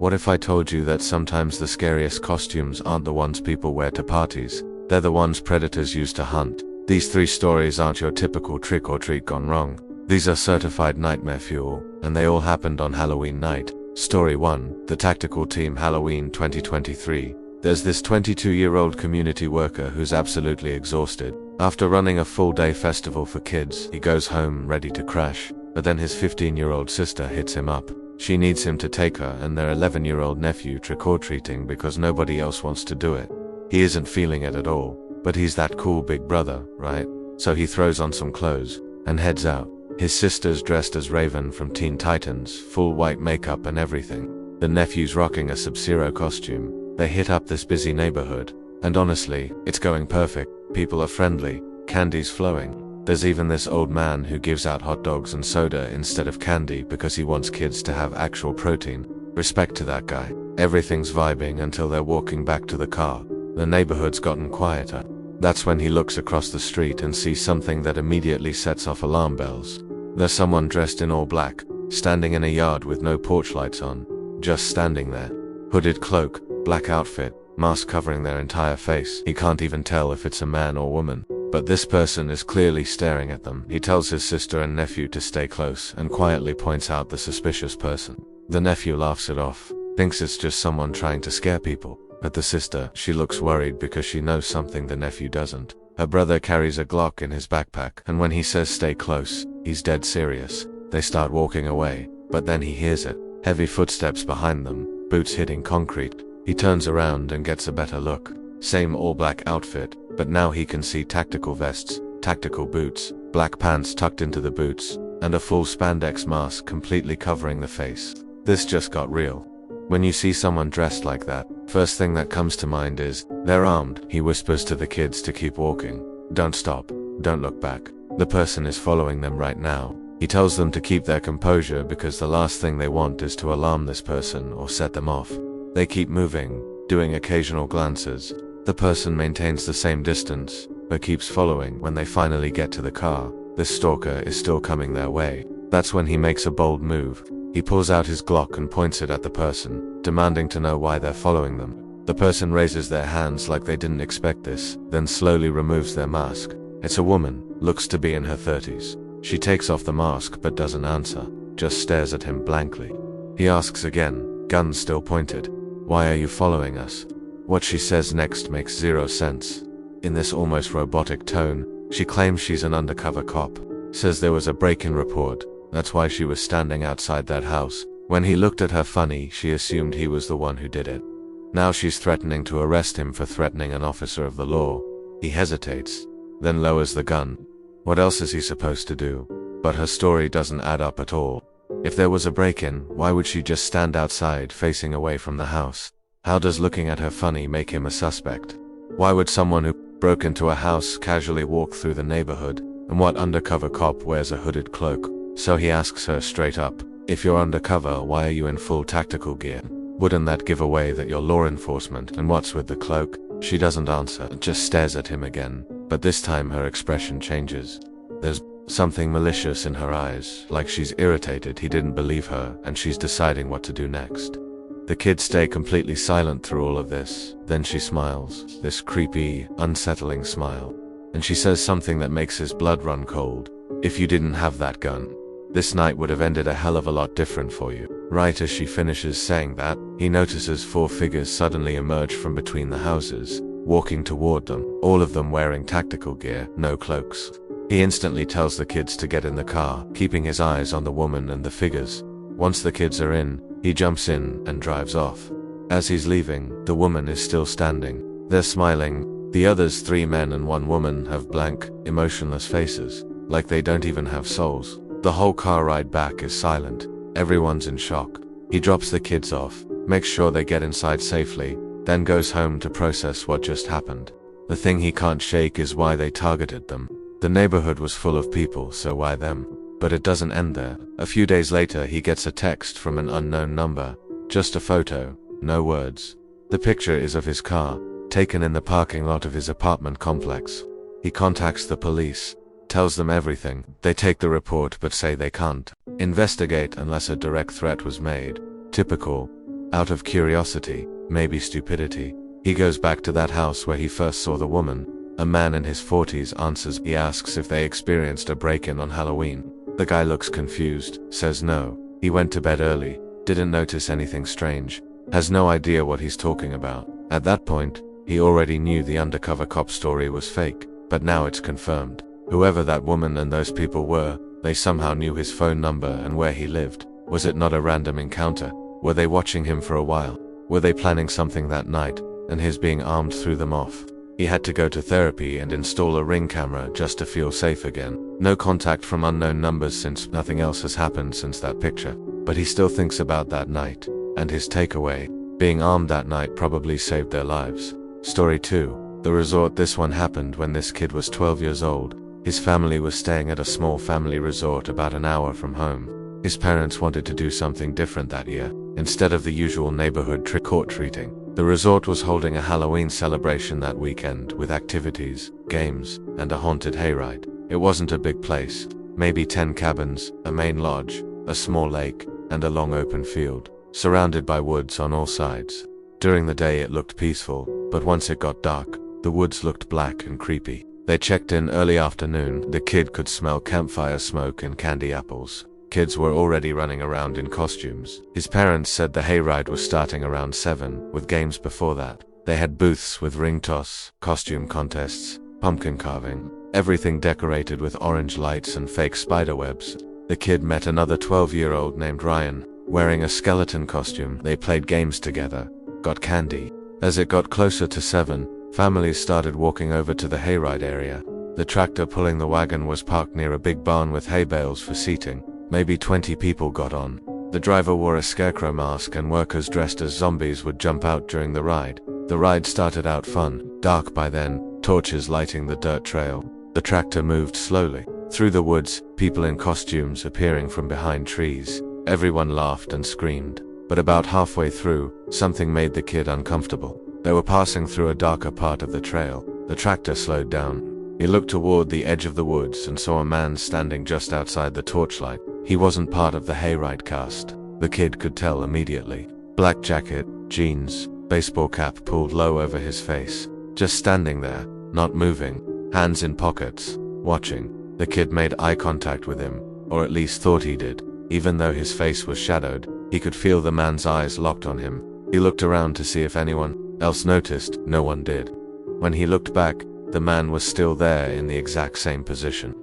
What if I told you that sometimes the scariest costumes aren't the ones people wear to parties? They're the ones predators use to hunt. These 3 stories aren't your typical trick or treat gone wrong. These are certified nightmare fuel, and they all happened on Halloween night. Story 1, The Tactical Team, Halloween 2023. There's this 22-year-old community worker who's absolutely exhausted. After running a full-day festival for kids, he goes home ready to crash, but then his 15-year-old sister hits him up. She needs him to take her and their 11-year-old nephew trick-or-treating because nobody else wants to do it. He isn't feeling it at all, but he's that cool big brother, right? So he throws on some clothes and heads out. His sister's dressed as Raven from Teen Titans, full white makeup and everything. The nephew's rocking a Sub-Zero costume. They hit up this busy neighborhood, and honestly, it's going perfect. People are friendly, candy's flowing. There's even this old man who gives out hot dogs and soda instead of candy because he wants kids to have actual protein. Respect to that guy. Everything's vibing until they're walking back to the car. The neighborhood's gotten quieter. That's when he looks across the street and sees something that immediately sets off alarm bells. There's someone dressed in all black, standing in a yard with no porch lights on, just standing there. Hooded cloak, black outfit, mask covering their entire face. He can't even tell if it's a man or woman, but this person is clearly staring at them. He tells his sister and nephew to stay close and quietly points out the suspicious person. The nephew laughs it off, thinks it's just someone trying to scare people. But the sister, she looks worried because she knows something the nephew doesn't. Her brother carries a Glock in his backpack, and when he says stay close, he's dead serious. They start walking away, but then he hears it. Heavy footsteps behind them, boots hitting concrete. He turns around and gets a better look. Same all-black outfit, but now he can see tactical vests, tactical boots, black pants tucked into the boots, and a full spandex mask completely covering the face. This just got real. When you see someone dressed like that, first thing that comes to mind is, they're armed. He whispers to the kids to keep walking. Don't stop. Don't look back. The person is following them right now. He tells them to keep their composure because the last thing they want is to alarm this person or set them off. They keep moving, doing occasional glances. The person maintains the same distance, but keeps following. When they finally get to the car, this stalker is still coming their way. That's when he makes a bold move. He pulls out his Glock and points it at the person, demanding to know why they're following them. The person raises their hands like they didn't expect this, then slowly removes their mask. It's a woman, looks to be in her 30s. She takes off the mask but doesn't answer, just stares at him blankly. He asks again, gun still pointed. Why are you following us? What she says next makes zero sense. In this almost robotic tone, she claims she's an undercover cop. Says there was a break-in report. That's why she was standing outside that house. When he looked at her funny, she assumed he was the one who did it. Now she's threatening to arrest him for threatening an officer of the law. He hesitates, then lowers the gun. What else is he supposed to do? But her story doesn't add up at all. If there was a break-in, why would she just stand outside facing away from the house? How does looking at her funny make him a suspect? Why would someone who broke into a house casually walk through the neighborhood? And what undercover cop wears a hooded cloak? So he asks her straight up, if you're undercover, why are you in full tactical gear? Wouldn't that give away that you're law enforcement? And what's with the cloak? She doesn't answer, just stares at him again, but this time her expression changes. There's something malicious in her eyes, like she's irritated he didn't believe her, and she's deciding what to do next. The kids stay completely silent through all of this, then she smiles, this creepy, unsettling smile. And she says something that makes his blood run cold. If you didn't have that gun, this night would have ended a hell of a lot different for you. Right as she finishes saying that, he notices 4 figures suddenly emerge from between the houses, walking toward them, all of them wearing tactical gear, no cloaks. He instantly tells the kids to get in the car, keeping his eyes on the woman and the figures. Once the kids are in, he jumps in and drives off. As he's leaving, the woman is still standing. They're smiling. The others, 3 men and 1 woman, have blank, emotionless faces, like they don't even have souls. The whole car ride back is silent. Everyone's in shock. He drops the kids off, makes sure they get inside safely, then goes home to process what just happened. The thing he can't shake is why they targeted them. The neighborhood was full of people, so why them? But it doesn't end there. A few days later, he gets a text from an unknown number. Just a photo, no words. The picture is of his car, taken in the parking lot of his apartment complex. He contacts the police, tells them everything. They take the report but say they can't investigate unless a direct threat was made. Typical. Out of curiosity, maybe stupidity, he goes back to that house where he first saw the woman. A man in his 40s answers. He asks if they experienced a break-in on Halloween. The guy looks confused, says no, he went to bed early, didn't notice anything strange, has no idea what he's talking about. At that point, he already knew the undercover cop story was fake, but now it's confirmed. Whoever that woman and those people were, they somehow knew his phone number and where he lived. Was it not a random encounter? Were they watching him for a while? Were they planning something that night, and his being armed threw them off? He had to go to therapy and install a Ring camera just to feel safe again. No contact from unknown numbers since nothing else has happened since that picture. But he still thinks about that night, and his takeaway. Being armed that night probably saved their lives. Story 2. The resort. This one happened when this kid was 12 years old. His family was staying at a small family resort about an hour from home. His parents wanted to do something different that year. Instead of the usual neighborhood trick-or-treating, the resort was holding a Halloween celebration that weekend with activities, games, and a haunted hayride. It wasn't a big place, maybe 10 cabins, a main lodge, a small lake, and a long open field, surrounded by woods on all sides. During the day it looked peaceful, but once it got dark, the woods looked black and creepy. They checked in early afternoon. The kid could smell campfire smoke and candy apples. Kids were already running around in costumes. His parents said the hayride was starting around 7, with games before that. They had booths with ring toss, costume contests, pumpkin carving, everything decorated with orange lights and fake spiderwebs. The kid met another 12-year-old named Ryan, wearing a skeleton costume. They played games together, got candy. As it got closer to 7, families started walking over to the hayride area. The tractor pulling the wagon was parked near a big barn with hay bales for seating. Maybe 20 people got on. The driver wore a scarecrow mask and workers dressed as zombies would jump out during the ride. The ride started out fun, dark by then, torches lighting the dirt trail. The tractor moved slowly. Through the woods, people in costumes appearing from behind trees. Everyone laughed and screamed. But about halfway through, something made the kid uncomfortable. They were passing through a darker part of the trail. The tractor slowed down. He looked toward the edge of the woods and saw a man standing just outside the torchlight. He wasn't part of the hayride cast. The kid could tell immediately. Black jacket, jeans, baseball cap pulled low over his face. Just standing there, not moving, hands in pockets, watching. The kid made eye contact with him, or at least thought he did. Even though his face was shadowed, he could feel the man's eyes locked on him. He looked around to see if anyone else noticed. No one did. When he looked back, the man was still there in the exact same position.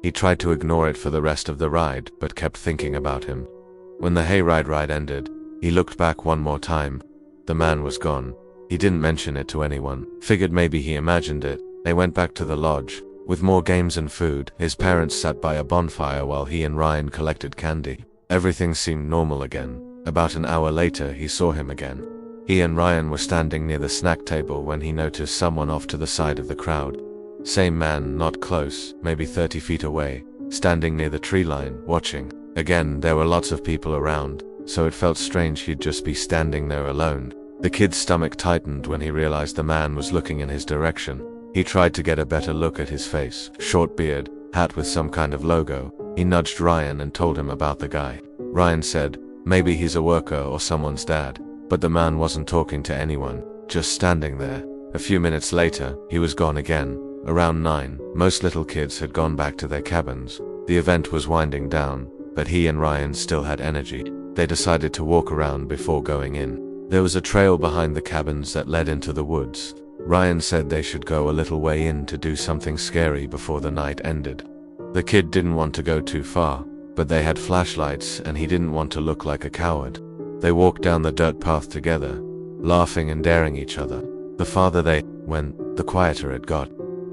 He tried to ignore it for the rest of the ride, but kept thinking about him. When the hayride ride ended, he looked back one more time. The man was gone. He didn't mention it to anyone. Figured maybe he imagined it. They went back to the lodge. With more games and food, his parents sat by a bonfire while he and Ryan collected candy. Everything seemed normal again. About an hour later, he saw him again. He and Ryan were standing near the snack table when he noticed someone off to the side of the crowd. Same man, not close, maybe 30 feet away, standing near the tree line, watching. Again, there were lots of people around, so it felt strange he'd just be standing there alone. The kid's stomach tightened when he realized the man was looking in his direction. He tried to get a better look at his face. Short beard, hat with some kind of logo. He nudged Ryan and told him about the guy. Ryan said, maybe he's a worker or someone's dad. But the man wasn't talking to anyone, just standing there. A few minutes later, he was gone again. Around 9, most little kids had gone back to their cabins. The event was winding down, but he and Ryan still had energy. They decided to walk around before going in. There was a trail behind the cabins that led into the woods. Ryan said they should go a little way in to do something scary before the night ended. The kid didn't want to go too far, but they had flashlights and he didn't want to look like a coward. They walked down the dirt path together, laughing and daring each other. The farther they went, the quieter it got.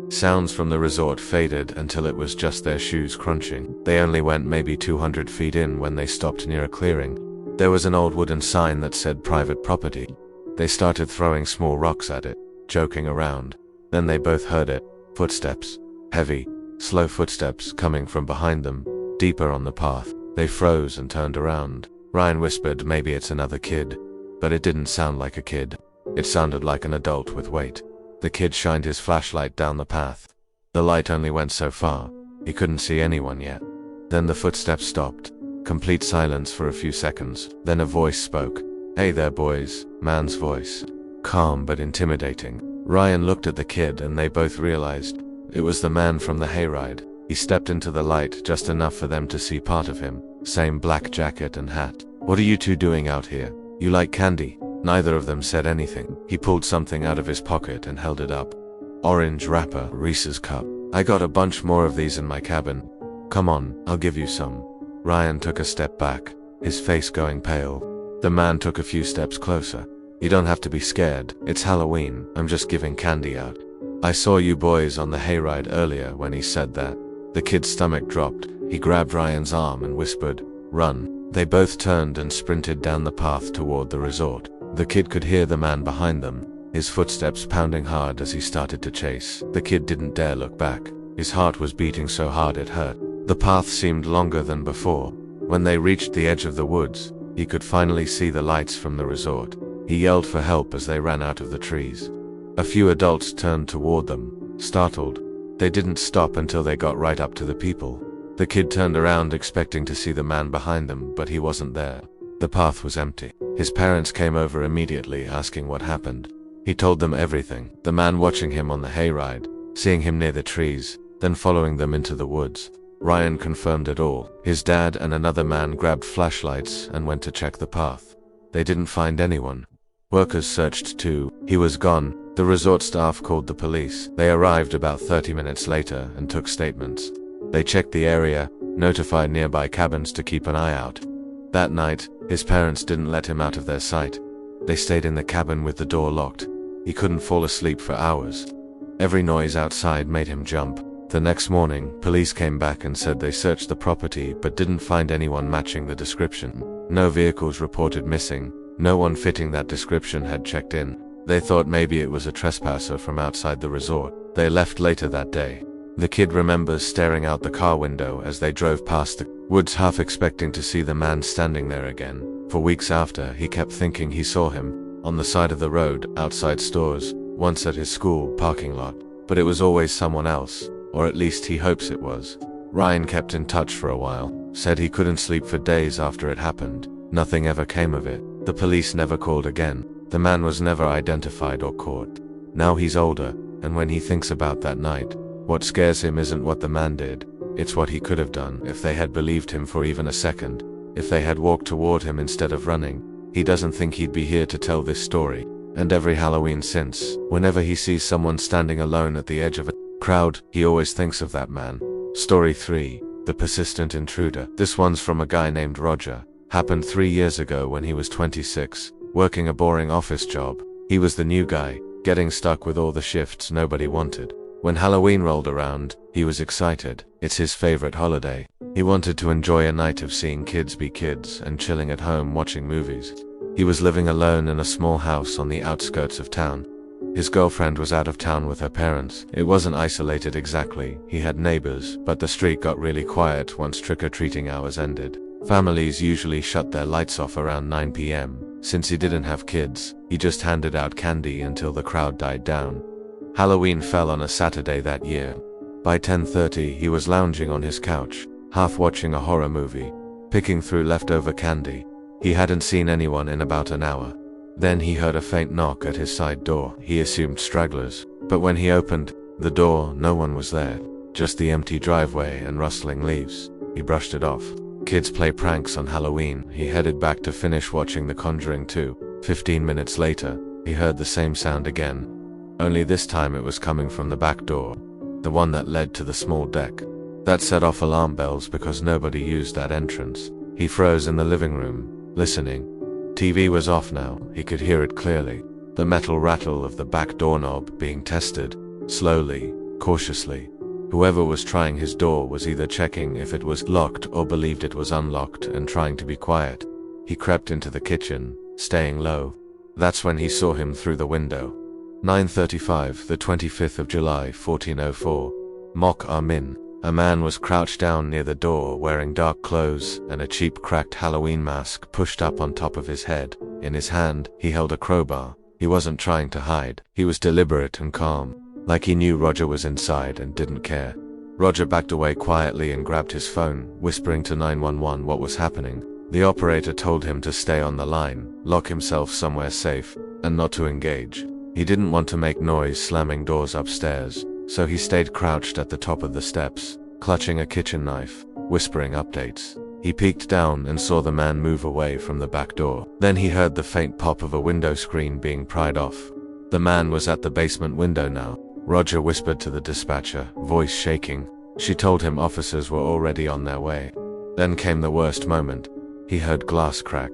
Sounds from the resort faded until it was just their shoes crunching. They only went maybe 200 feet in when they stopped near a clearing. There was an old wooden sign that said private property. They started throwing small rocks at it, joking around. Then they both heard it. Footsteps. Heavy, slow footsteps coming from behind them, deeper on the path. They froze and turned around. Ryan whispered maybe it's another kid, but it didn't sound like a kid. It sounded like an adult with weight. The kid shined his flashlight down the path. The light only went so far. He couldn't see anyone yet. Then the footsteps stopped. Complete silence for a few seconds. Then a voice spoke. "Hey there, boys," man's voice. Calm but intimidating. Ryan looked at the kid and they both realized it was the man from the hayride. He stepped into the light just enough for them to see part of him. Same black jacket and hat. "What are you two doing out here? You like candy?" Neither of them said anything. He pulled something out of his pocket and held it up. Orange wrapper, Reese's cup. "I got a bunch more of these in my cabin. Come on, I'll give you some." Ryan took a step back, his face going pale. The man took a few steps closer. "You don't have to be scared. It's Halloween. I'm just giving candy out." "I saw you boys on the hayride earlier." When he said that, the kid's stomach dropped. He grabbed Ryan's arm and whispered, "Run." They both turned and sprinted down the path toward the resort. The kid could hear the man behind them, his footsteps pounding hard as he started to chase. The kid didn't dare look back. His heart was beating so hard it hurt. The path seemed longer than before. When they reached the edge of the woods, he could finally see the lights from the resort. He yelled for help as they ran out of the trees. A few adults turned toward them, startled. They didn't stop until they got right up to the people. The kid turned around expecting to see the man behind them, but he wasn't there. The path was empty. His parents came over immediately asking what happened. He told them everything. The man watching him on the hayride, seeing him near the trees, then following them into the woods. Ryan confirmed it all. His dad and another man grabbed flashlights and went to check the path. They didn't find anyone. Workers searched too. He was gone. The resort staff called the police. They arrived about 30 minutes later and took statements. They checked the area, notified nearby cabins to keep an eye out. That night, his parents didn't let him out of their sight. They stayed in the cabin with the door locked. He couldn't fall asleep for hours. Every noise outside made him jump. The next morning, police came back and said they searched the property but didn't find anyone matching the description. No vehicles reported missing. No one fitting that description had checked in. They thought maybe it was a trespasser from outside the resort. They left later that day. The kid remembers staring out the car window as they drove past the woods, half expecting to see the man standing there again. For weeks after, he kept thinking he saw him on the side of the road, outside stores, once at his school parking lot. But it was always someone else, or at least he hopes it was. Ryan kept in touch for a while, said he couldn't sleep for days after it happened. Nothing ever came of it. The police never called again. The man was never identified or caught. Now he's older, and when he thinks about that night, what scares him isn't what the man did. It's what he could have done if they had believed him for even a second. If they had walked toward him instead of running. He doesn't think he'd be here to tell this story. And every Halloween since, whenever he sees someone standing alone at the edge of a crowd, he always thinks of that man. Story 3. The Persistent Intruder. This one's from a guy named Roger. Happened 3 years ago when he was 26, working a boring office job. He was the new guy, getting stuck with all the shifts nobody wanted. When Halloween rolled around, he was excited. It's his favorite holiday. He wanted to enjoy a night of seeing kids be kids and chilling at home watching movies. He was living alone in a small house on the outskirts of town. His girlfriend was out of town with her parents. It wasn't isolated exactly. He had neighbors, but the street got really quiet once trick-or-treating hours ended. Families usually shut their lights off around 9 p.m. Since he didn't have kids, he just handed out candy until the crowd died down. Halloween fell on a Saturday that year. By 10:30, he was lounging on his couch, half watching a horror movie, picking through leftover candy. He hadn't seen anyone in about an hour. Then he heard a faint knock at his side door. He assumed stragglers, but when he opened the door, no one was there. Just the empty driveway and rustling leaves. He brushed it off. Kids play pranks on Halloween. He headed back to finish watching The Conjuring 2. 15 minutes later, he heard the same sound again. Only this time it was coming from the back door, the one that led to the small deck. That set off alarm bells because nobody used that entrance. He froze in the living room, listening. TV was off now. He could hear it clearly. The metal rattle of the back doorknob being tested, slowly, cautiously. Whoever was trying his door was either checking if it was locked or believed it was unlocked and trying to be quiet. He crept into the kitchen, staying low. That's when he saw him through the window. 9:35, the 25th of July, 1404. Mok Armin. A man was crouched down near the door wearing dark clothes and a cheap cracked Halloween mask pushed up on top of his head. In his hand, he held a crowbar. He wasn't trying to hide. He was deliberate and calm, like he knew Roger was inside and didn't care. Roger backed away quietly and grabbed his phone, whispering to 911 what was happening. The operator told him to stay on the line, lock himself somewhere safe, and not to engage. He didn't want to make noise slamming doors upstairs, so he stayed crouched at the top of the steps, clutching a kitchen knife, whispering updates. He peeked down and saw the man move away from the back door. Then he heard the faint pop of a window screen being pried off. The man was at the basement window now. Roger whispered to the dispatcher, voice shaking. She told him officers were already on their way. Then came the worst moment. He heard glass crack.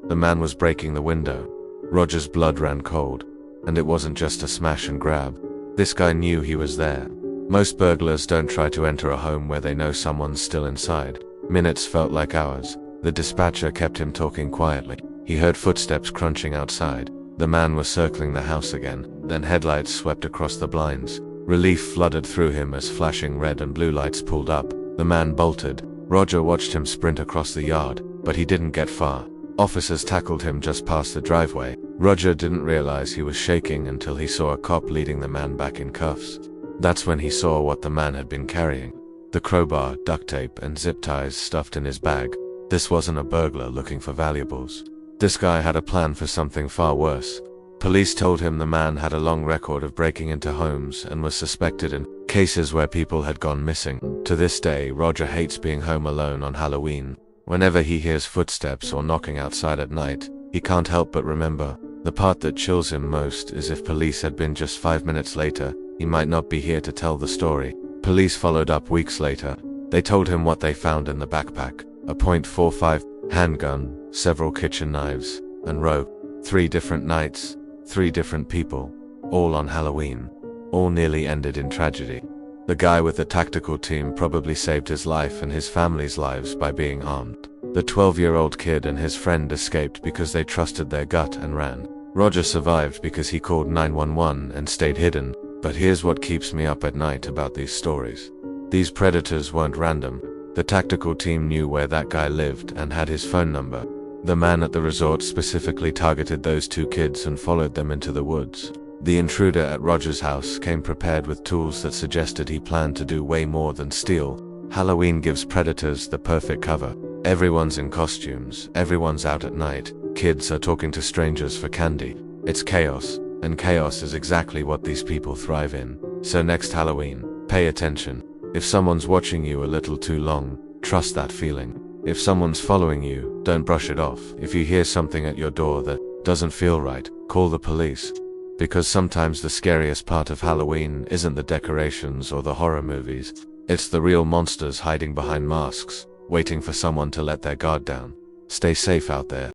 The man was breaking the window. Roger's blood ran cold. And it wasn't just a smash and grab. This guy knew he was there. Most burglars don't try to enter a home where they know someone's still inside. Minutes felt like hours. The dispatcher kept him talking quietly. He heard footsteps crunching outside. The man was circling the house again. Then headlights swept across the blinds. Relief flooded through him as flashing red and blue lights pulled up. The man bolted. Roger watched him sprint across the yard, but he didn't get far. Officers tackled him just past the driveway. Roger didn't realize he was shaking until he saw a cop leading the man back in cuffs. That's when he saw what the man had been carrying. The crowbar, duct tape, and zip ties stuffed in his bag. This wasn't a burglar looking for valuables. This guy had a plan for something far worse. Police told him the man had a long record of breaking into homes and was suspected in cases where people had gone missing. To this day, Roger hates being home alone on Halloween. Whenever he hears footsteps or knocking outside at night, he can't help but remember. The part that chills him most is if police had been just 5 minutes later, he might not be here to tell the story. Police followed up weeks later. They told him what they found in the backpack: a .45 handgun, several kitchen knives, and rope. 3 different nights, 3 different people, all on Halloween. All nearly ended in tragedy. The guy with the tactical team probably saved his life and his family's lives by being armed. The 12-year-old kid and his friend escaped because they trusted their gut and ran. Roger survived because he called 911 and stayed hidden. But here's what keeps me up at night about these stories. These predators weren't random. The tactical team knew where that guy lived and had his phone number. The man at the resort specifically targeted those 2 kids and followed them into the woods. The intruder at Roger's house came prepared with tools that suggested he planned to do way more than steal. Halloween gives predators the perfect cover. Everyone's in costumes, everyone's out at night, kids are talking to strangers for candy. It's chaos. And chaos is exactly what these people thrive in. So next Halloween, pay attention. If someone's watching you a little too long, trust that feeling. If someone's following you, don't brush it off. If you hear something at your door that doesn't feel right, call the police. Because sometimes the scariest part of Halloween isn't the decorations or the horror movies. It's the real monsters hiding behind masks, waiting for someone to let their guard down. Stay safe out there.